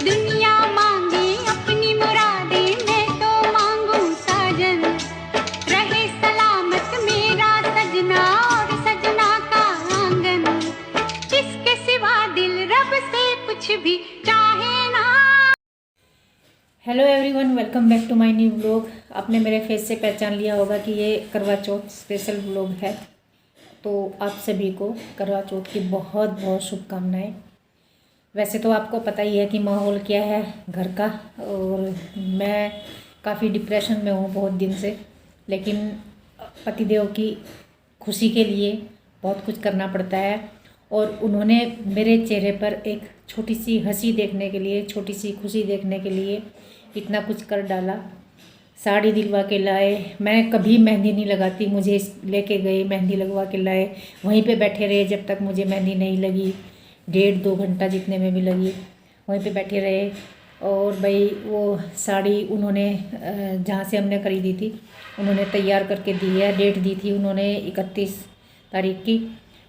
दुनिया मांगे अपनी मुरादें, मैं तो मांगू साजन, रहे सलामत मेरा सजना और सजना का आंगन, इसके सिवा दिल रब से कुछ भी चाहे ना। Hello everyone, welcome back to my new vlog. आपने मेरे फेस से पहचान लिया होगा कि ये करवा चौथ स्पेशल व्लॉग है। तो आप सभी को करवा चौथ की बहुत बहुत शुभकामनाएं। वैसे तो आपको पता ही है कि माहौल क्या है घर का, और मैं काफ़ी डिप्रेशन में हूँ बहुत दिन से, लेकिन पतिदेव की खुशी के लिए बहुत कुछ करना पड़ता है। और उन्होंने मेरे चेहरे पर एक छोटी सी हंसी देखने के लिए, छोटी सी खुशी देखने के लिए इतना कुछ कर डाला। साड़ी दिलवा के लाए, मैं कभी मेहंदी नहीं लगाती, मुझे लेके गए मेहंदी लगवा के लाए, वहीं पे बैठे रहे जब तक मुझे मेहंदी नहीं लगी। 1.5-2 घंटा जितने में भी लगी, वहीं पे बैठे रहे। और भाई वो साड़ी उन्होंने जहाँ से हमने खरीदी थी उन्होंने तैयार करके दी है। डेट दी थी उन्होंने 31 तारीख की।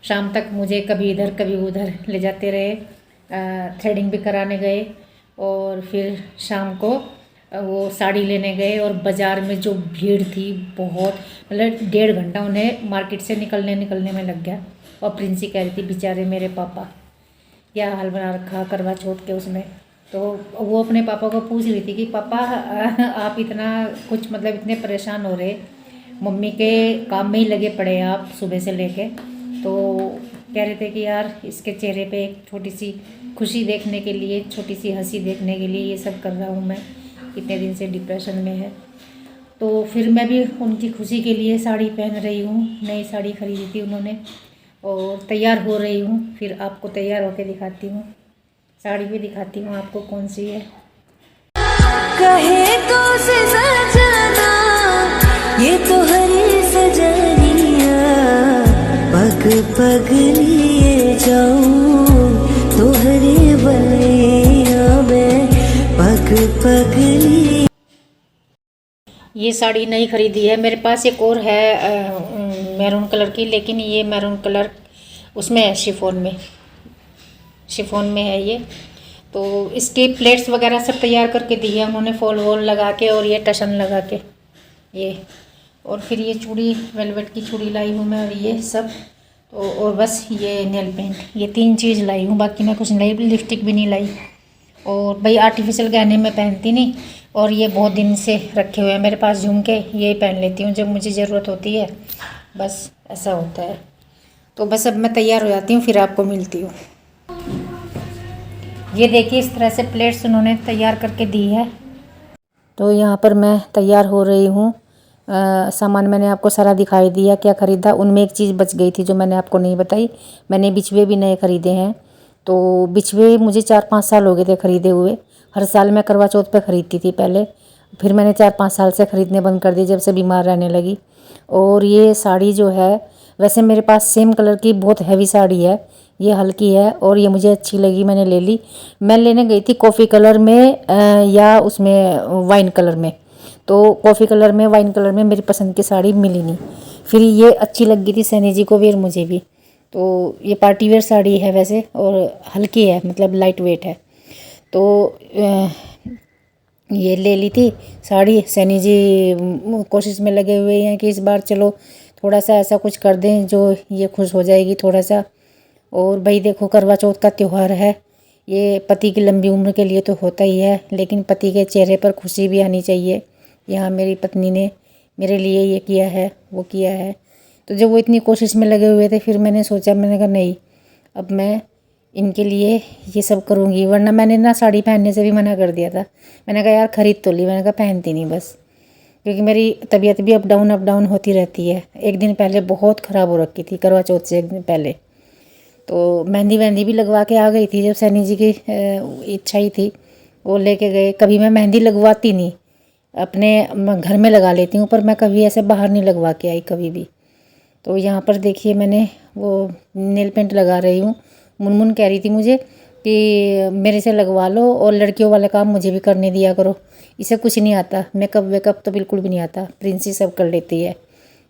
शाम तक मुझे कभी इधर कभी उधर ले जाते रहे, थ्रेडिंग भी कराने गए, और फिर शाम को वो साड़ी लेने गए। और बाज़ार में जो भीड़ थी बहुत, मतलब 1.5 घंटा उन्हें मार्केट से निकलने में लग गया। और प्रिंसी कह रही थी बेचारे मेरे पापा, क्या हाल बना रखा करवा चौथ के उसमें। तो वो अपने पापा को पूछ रही थी कि पापा आप इतना कुछ, मतलब इतने परेशान हो रहे, मम्मी के काम में ही लगे पड़े आप सुबह से लेके। तो कह रहे थे कि यार इसके चेहरे पे एक छोटी सी खुशी देखने के लिए, छोटी सी हंसी देखने के लिए ये सब कर रहा हूँ मैं, इतने दिन से डिप्रेशन में है। तो फिर मैं भी उनकी खुशी के लिए साड़ी पहन रही हूँ, नई साड़ी खरीदी थी उन्होंने, और तैयार हो रही हूँ। फिर आपको तैयार होके दिखाती हूँ, साड़ी भी दिखाती हूँ आपको कौन सी है। कहे तो से सजना ये तो हरी सजनिया, पग पग लिए जाऊं तो हरे बलिया में, पग पग लिए। ये साड़ी नहीं खरीदी है, मेरे पास एक और है मैरून कलर की, लेकिन ये मैरून कलर उसमें है, शिफॉन में है ये। तो इसके प्लेट्स वगैरह सब तैयार करके दी है उन्होंने, फॉल वॉल लगा के, और ये टशन लगा के ये। और फिर ये चूड़ी, वेलवेट की चूड़ी लाई हूँ मैं, और ये सब। तो और बस ये नेल पेंट, ये 3 चीज़ लाई हूँ, बाकी मैं कुछ नहीं लाई, लिपस्टिक भी नहीं लाई। और भाई आर्टिफिशियल गहने मैं पहनती नहीं, और ये बहुत दिन से रखे हुए हैं मेरे पास झुमके, यही पहन लेती हूँ जब मुझे ज़रूरत होती है, बस ऐसा होता है। तो बस अब मैं तैयार हो जाती हूँ, फिर आपको मिलती हूँ। ये देखिए इस तरह से प्लेट्स उन्होंने तैयार करके दी है। तो यहाँ पर मैं तैयार हो रही हूँ। सामान मैंने आपको सारा दिखाई दिया क्या ख़रीदा। उनमें एक चीज़ बच गई थी जो मैंने आपको नहीं बताई, मैंने बिछुए भी नए ख़रीदे हैं। तो बिछुए मुझे 4-5 साल हो गए थे ख़रीदे हुए। हर साल मैं करवा चौथ पे ख़रीदती थी पहले, फिर मैंने 4-5 साल से ख़रीदने बंद कर दिए जब से बीमार रहने लगी। और ये साड़ी जो है, वैसे मेरे पास सेम कलर की बहुत हैवी साड़ी है, ये हल्की है और ये मुझे अच्छी लगी, मैंने ले ली। मैं लेने गई थी कॉफ़ी कलर में या उसमें वाइन कलर में। तो कॉफ़ी कलर में, वाइन कलर में मेरी पसंद की साड़ी मिली नहीं। फिर ये अच्छी लग गई थी सैनी जी को भी और मुझे भी। तो ये पार्टी वेयर साड़ी है वैसे, और हल्की है, मतलब लाइट वेट है। तो ये ले ली थी साड़ी। सैनी जी कोशिश में लगे हुए हैं कि इस बार चलो थोड़ा सा ऐसा कुछ कर दें जो ये खुश हो जाएगी थोड़ा सा। और भाई देखो करवा चौथ का त्यौहार है, ये पति की लंबी उम्र के लिए तो होता ही है, लेकिन पति के चेहरे पर खुशी भी आनी चाहिए। यहाँ मेरी पत्नी ने मेरे लिए ये किया है, वो किया है। तो जब वो इतनी कोशिश में लगे हुए थे, फिर मैंने सोचा, मैंने कहा नहीं, अब मैं इनके लिए ये सब करूँगी। वरना मैंने ना साड़ी पहनने से भी मना कर दिया था। मैंने कहा यार ख़रीद तो ली, मैंने कहा पहनती नहीं बस, क्योंकि मेरी तबीयत भी अप डाउन होती रहती है। एक दिन पहले बहुत ख़राब हो रखी थी, करवा चौथ से एक दिन पहले। तो मेहंदी वहंदी भी लगवा के आ गई थी जब सैनी जी की इच्छा ही थी, वो लेके गए। कभी मैं मेहंदी लगवाती नहीं, अपने घर में लगा लेती हूँ, पर मैं कभी ऐसे बाहर नहीं लगवा के आई कभी भी। तो यहाँ पर देखिए मैंने वो नेल पेंट लगा रही हूँ। मुनमुन कह रही थी मुझे कि मेरे से लगवा लो और लड़कियों वाला काम मुझे भी करने दिया करो, इसे कुछ नहीं आता, मेकअप वेकअप तो बिल्कुल भी नहीं आता, प्रिंसी सब कर लेती है,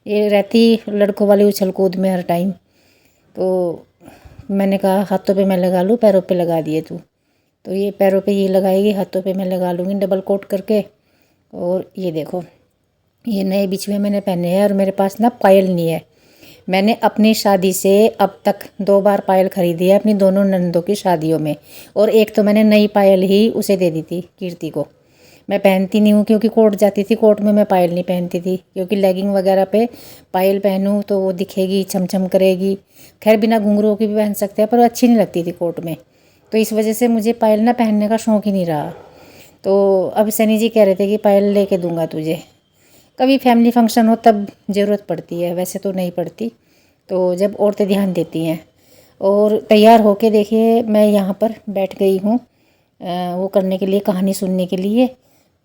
ये रहती लड़कों वाली उछल कूद में हर टाइम। तो मैंने कहा हाथों पे मैं लगा लूँ, पैरों पे लगा दिए तू। तो ये पैरों पे ये लगाएगी, हाथों पे मैं लगा लूँगी डबल कोट करके। और ये देखो, ये नए बिछुए मैंने पहने हैं और मेरे पास ना पायल नहीं है। मैंने अपनी शादी से अब तक 2 बार पायल खरीदी है अपनी दोनों ननदों की शादियों में, और एक तो मैंने नई पायल ही उसे दे दी थी, कीर्ति को। मैं पहनती नहीं हूँ क्योंकि कोट जाती थी, कोट में मैं पायल नहीं पहनती थी, क्योंकि लेगिंग वगैरह पे पायल पहनूँ तो वो दिखेगी, छमछम करेगी। खैर बिना घुंघरूओं की भी पहन सकते हैं, पर अच्छी नहीं लगती थी कोट में, तो इस वजह से मुझे पायल ना पहनने का शौक़ ही नहीं रहा। तो अब सनी जी कह रहे थे कि पायल लेके दूंगा तुझे, कभी फैमिली फंक्शन हो तब ज़रूरत पड़ती है, वैसे तो नहीं पड़ती। तो जब औरतें ध्यान देती हैं। और तैयार होके देखिए मैं यहाँ पर बैठ गई हूँ वो करने के लिए, कहानी सुनने के लिए।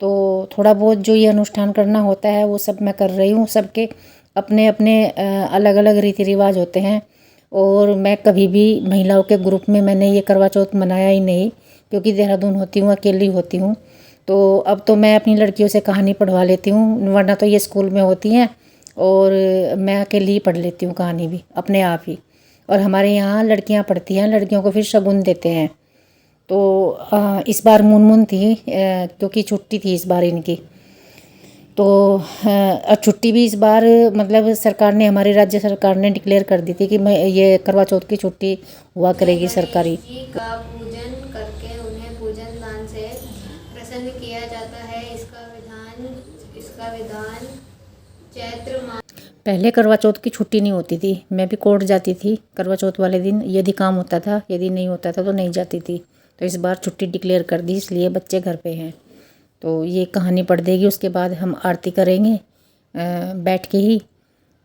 तो थोड़ा बहुत जो ये अनुष्ठान करना होता है वो सब मैं कर रही हूँ। सबके अपने अपने अलग अलग रीति रिवाज होते हैं, और मैं कभी भी महिलाओं के ग्रुप में मैंने ये करवा चौथ मनाया ही नहीं, क्योंकि देहरादून होती हूँ, अकेली होती हूँ। तो अब तो मैं अपनी लड़कियों से कहानी पढ़वा लेती हूँ, वरना तो ये स्कूल में होती हैं, और मैं अकेली ही पढ़ लेती हूँ कहानी भी अपने आप ही। और हमारे यहाँ लड़कियाँ पढ़ती हैं, लड़कियों को फिर शगुन देते हैं। तो इस बार मुनमुन थी क्योंकि छुट्टी थी इस बार इनकी। तो छुट्टी भी इस बार मतलब सरकार ने, हमारी राज्य सरकार ने डिक्लेयर कर दी थी कि मैं ये करवा चौथ की छुट्टी हुआ करेगी सरकारी। का पूजन करके उन्हें पूजन दान से प्रसन्न किया जाता है। इसका विधान चैत्र मास। पहले करवा चौथ की छुट्टी नहीं होती थी, मैं भी कोर्ट जाती थी करवा चौथ वाले दिन, यदि काम होता था, यदि नहीं होता था तो नहीं जाती थी। तो इस बार छुट्टी डिक्लेयर कर दी, इसलिए बच्चे घर पे हैं। तो ये कहानी पढ़ देगी, उसके बाद हम आरती करेंगे बैठ के ही,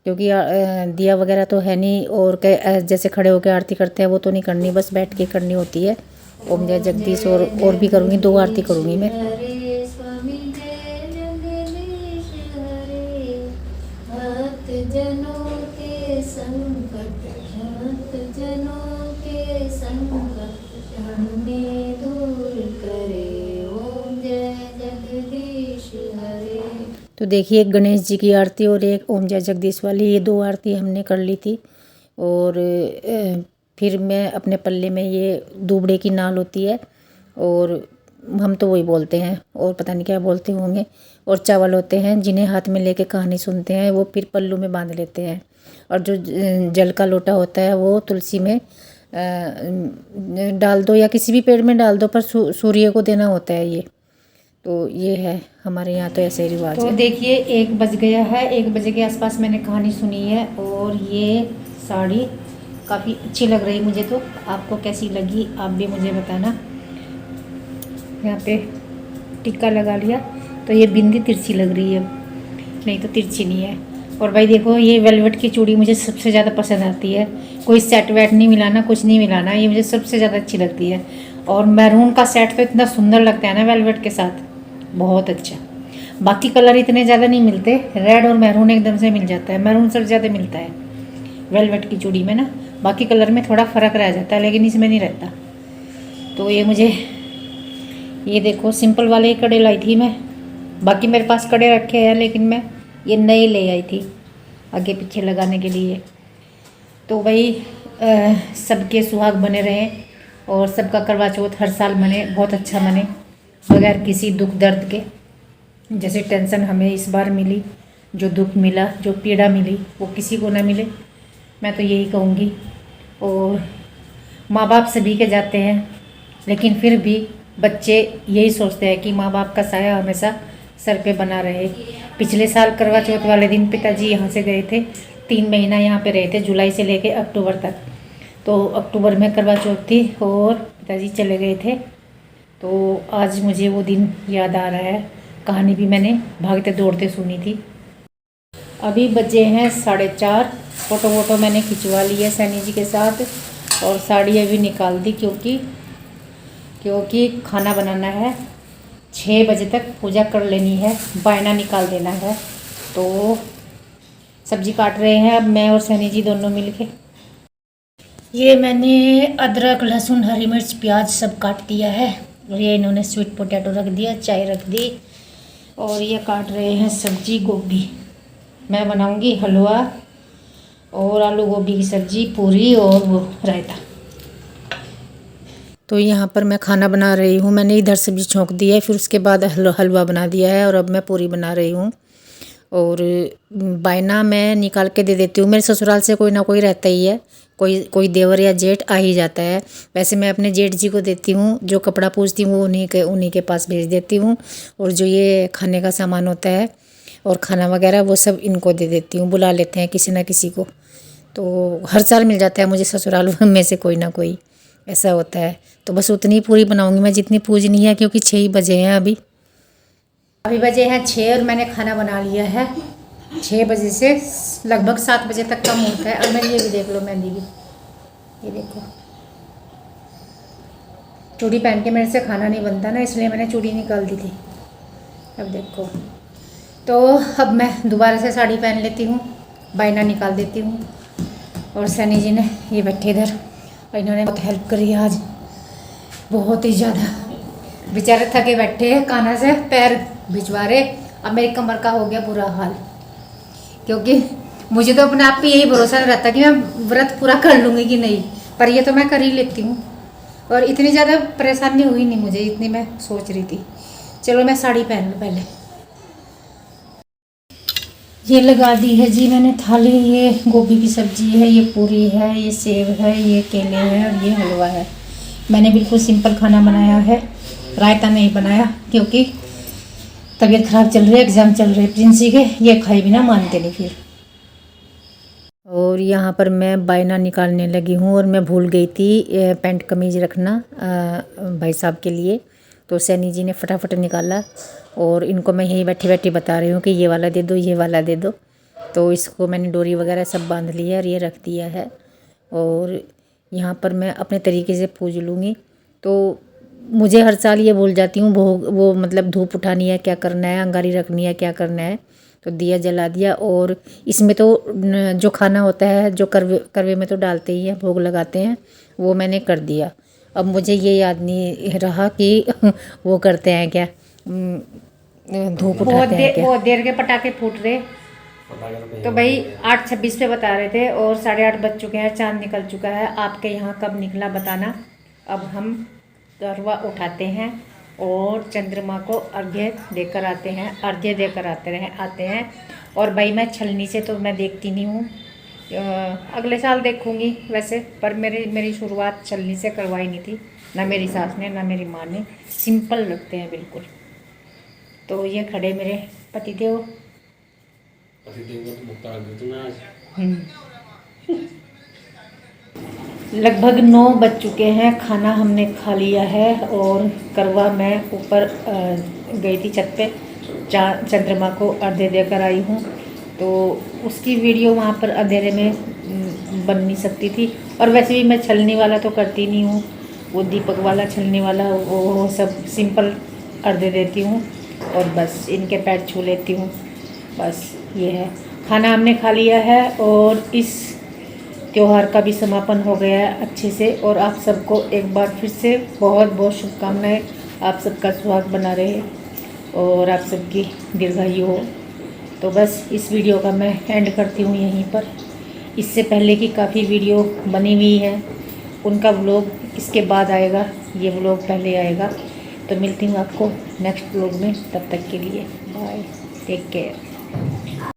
क्योंकि दिया वगैरह तो है नहीं, और जैसे खड़े होकर आरती करते हैं वो तो नहीं करनी, बस बैठ के करनी होती है। ओम जय जगदीश और भी करूँगी, 2 आरती करूँगी मैं। जनों के संकट, भक्त जनों के संकट हमें दूर करे, ओम जय जगदीश हरे। तो देखिए, एक गणेश जी की आरती और एक ओम जय जगदीश वाली, ये 2 आरती हमने कर ली थी। और फिर मैं अपने पल्ले में ये दूबड़े की नाल होती है, और हम तो वही बोलते हैं, और पता नहीं क्या बोलते होंगे, और चावल होते हैं जिन्हें हाथ में लेके कहानी सुनते हैं, वो फिर पल्लू में बांध लेते हैं। और जो जल का लोटा होता है वो तुलसी में डाल दो, या किसी भी पेड़ में डाल दो, पर सूर्य को देना होता है ये। तो ये है हमारे यहाँ, तो ऐसे रिवाज है। तो देखिए 1 बज गया है, 1 बजे के आसपास मैंने कहानी सुनी है, और ये साड़ी काफ़ी अच्छी लग रही मुझे। तो आपको कैसी लगी आप भी मुझे बताना। यहाँ पे टिक्का लगा लिया, तो ये बिंदी तिरछी लग रही है, नहीं तो तिरछी नहीं है। और भाई देखो, ये वेलवेट की चूड़ी मुझे सबसे ज़्यादा पसंद आती है, कोई सेट वेट नहीं मिलाना, कुछ नहीं मिलाना, ये मुझे सबसे ज़्यादा अच्छी लगती है। और मैरून का सेट तो इतना सुंदर लगता है ना वेलवेट के साथ, बहुत अच्छा। बाकी कलर इतने ज़्यादा नहीं मिलते, रेड और मैरून एकदम से मिल जाता है, मैरून सबसे ज़्यादा मिलता है वेलवेट की चूड़ी में ना, बाकी कलर में थोड़ा फ़र्क रह जाता है, लेकिन इसमें नहीं रहता। तो ये मुझे, ये देखो सिंपल वाले ही कड़े लाई थी मैं, बाकी मेरे पास कड़े रखे हैं, लेकिन मैं ये नए ले आई थी आगे पीछे लगाने के लिए। तो भाई सबके सुहाग बने रहें, और सबका करवा चौथ हर साल मने, बहुत अच्छा मने, बगैर किसी दुख दर्द के। जैसे टेंशन हमें इस बार मिली, जो दुख मिला, जो पीड़ा मिली, वो किसी को ना मिले, मैं तो यही कहूँगी। और माँ बाप सभी के जाते हैं, लेकिन फिर भी बच्चे यही सोचते हैं कि माँ बाप का साया हमेशा सर पे बना रहे। पिछले साल करवा चौथ वाले दिन पिताजी यहाँ से गए थे, 3 महीना यहाँ पे रहे थे, जुलाई से लेके अक्टूबर तक। तो अक्टूबर में करवा चौथ थी और पिताजी चले गए थे। तो आज मुझे वो दिन याद आ रहा है, कहानी भी मैंने भागते दौड़ते सुनी थी। अभी बजे हैं 4:30, फ़ोटो वोटो मैंने खिंचवा ली है सैनी जी के साथ, और साड़ी अभी निकाल दी, क्योंकि खाना बनाना है, 6 बजे तक पूजा कर लेनी है, बायना निकाल देना है। तो सब्जी काट रहे हैं अब मैं और सैनी जी दोनों मिलके। ये मैंने अदरक, लहसुन, हरी मिर्च, प्याज सब काट दिया है, और ये इन्होंने स्वीट पोटैटो रख दिया, चाय रख दी, और ये काट रहे हैं सब्जी गोभी। मैं बनाऊंगी हलवा और आलू गोभी की सब्जी, पूरी और वो रायता। तो यहाँ पर मैं खाना बना रही हूँ। मैंने इधर सब्जी छोंक दी है, फिर उसके बाद हलवा बना दिया है और अब मैं पूरी बना रही हूँ। और बायना मैं निकाल के दे देती हूँ। मेरे ससुराल से कोई ना कोई रहता ही है, कोई देवर या जेठ आ ही जाता है। वैसे मैं अपने जेठ जी को देती हूँ, जो कपड़ा पूछती हूँ वो उन्हीं के पास भेज देती हूँ। और जो ये खाने का सामान होता है और खाना वगैरह वो सब इनको दे देती हूँ। बुला लेते हैं किसी ना किसी को, तो हर साल मिल जाता है मुझे ससुराल में से कोई ना कोई, ऐसा होता है। तो बस उतनी पूरी बनाऊँगी मैं जितनी पूजनी है, क्योंकि 6 ही बजे हैं अभी बजे हैं 6 और मैंने खाना बना लिया है। 6 बजे से लगभग 7 बजे तक का मुहूर्त है। और मैं ये भी देख लो मेहंदी की, ये देखो चूड़ी पहन के मेरे से खाना नहीं बनता ना, इसलिए मैंने चूड़ी निकाल दी थी। अब देखो, तो अब मैं दोबारा से साड़ी पहन लेती हूँ, बायना निकाल देती हूँ। और सैनी जी ने ये बैठे इधर, इन्होंने बहुत हेल्प करी आज, बहुत ही ज़्यादा। बेचारे थके बैठे हैं, कान्हा से पैर भिजवा रहे। अब मेरी कमर का हो गया बुरा हाल, क्योंकि मुझे तो अपने आप पे यही भरोसा नहीं रहता कि मैं व्रत पूरा कर लूँगी कि नहीं, पर ये तो मैं कर ही लेती हूँ। और इतनी ज़्यादा परेशानी हुई नहीं मुझे, इतनी मैं सोच रही थी। चलो मैं साड़ी पहन लूँ पहले। ये लगा दी है जी मैंने थाली। ये गोभी की सब्जी है, ये पूरी है, ये सेब है, ये केले हैं और ये हलवा है। मैंने बिल्कुल सिंपल खाना बनाया है, रायता नहीं बनाया, क्योंकि तबीयत ख़राब चल रही है, एग्ज़ाम चल रहे हैं प्रिंसी के, ये खाए बिना मानते नहीं फिर। और यहाँ पर मैं बायना निकालने लगी हूँ और मैं भूल गई थी पैंट कमीज रखना भाई साहब के लिए। तो सैनी जी ने फटाफट निकाला और इनको मैं यहीं बैठी बैठी बता रही हूँ कि ये वाला दे दो, ये वाला दे दो। तो इसको मैंने डोरी वगैरह सब बांध लिया और ये रख दिया है। और यहाँ पर मैं अपने तरीके से पूज लूँगी। तो मुझे हर साल ये भूल जाती हूँ, वो मतलब धूप उठानी है, क्या करना है, अंगारी रखनी है, क्या करना है। तो दिया जला दिया। और इसमें तो जो खाना होता है, जो करवे में तो डालते ही हैं, भोग लगाते हैं, वो मैंने कर दिया। अब मुझे ये याद नहीं रहा कि वो करते हैं क्या, धूप उठाते हैं क्या। बहुत देर के पटाखे फूट रहे, तो भाई 8:26 पे बता रहे थे और 8:30 बज चुके हैं, चांद निकल चुका है। आपके यहाँ कब निकला बताना। अब हम करवा उठाते हैं और चंद्रमा को अर्घ्य देकर आते हैं। और भाई मैं छलनी से तो मैं देखती नहीं हूँ, अगले साल देखूँगी वैसे, पर मेरी शुरुआत छलनी से करवाई नहीं थी, ना मेरी सास ने ना मेरी माँ ने। सिंपल लगते हैं बिल्कुल। तो ये खड़े मेरे पतिदेव, को तो भुगतान दे दूँ आज। लगभग 9 बज चुके हैं, खाना हमने खा लिया है। और करवा मैं ऊपर गई थी छत पे, चंद्रमा को अर्घ्य देकर आई हूँ। तो उसकी वीडियो वहाँ पर अंधेरे में बन नहीं सकती थी। और वैसे भी मैं छलनी वाला तो करती नहीं हूँ, वो दीपक वाला छलनी वाला वो सब सिंपल अर्घ्य देती हूँ और बस इनके पैर छू लेती हूँ, बस ये है। खाना हमने खा लिया है और इस त्योहार का भी समापन हो गया है अच्छे से। और आप सबको एक बार फिर से बहुत बहुत शुभकामनाएं। आप सबका सुहाग बना रहे और आप सबकी दीर्घायु हो। तो बस इस वीडियो का मैं एंड करती हूँ यहीं पर। इससे पहले की काफ़ी वीडियो बनी हुई है, उनका व्लॉग इसके बाद आएगा, ये व्लॉग पहले आएगा। तो मिलती हूँ आपको नेक्स्ट व्लॉग में, तब तक के लिए बाय, टेक केयर।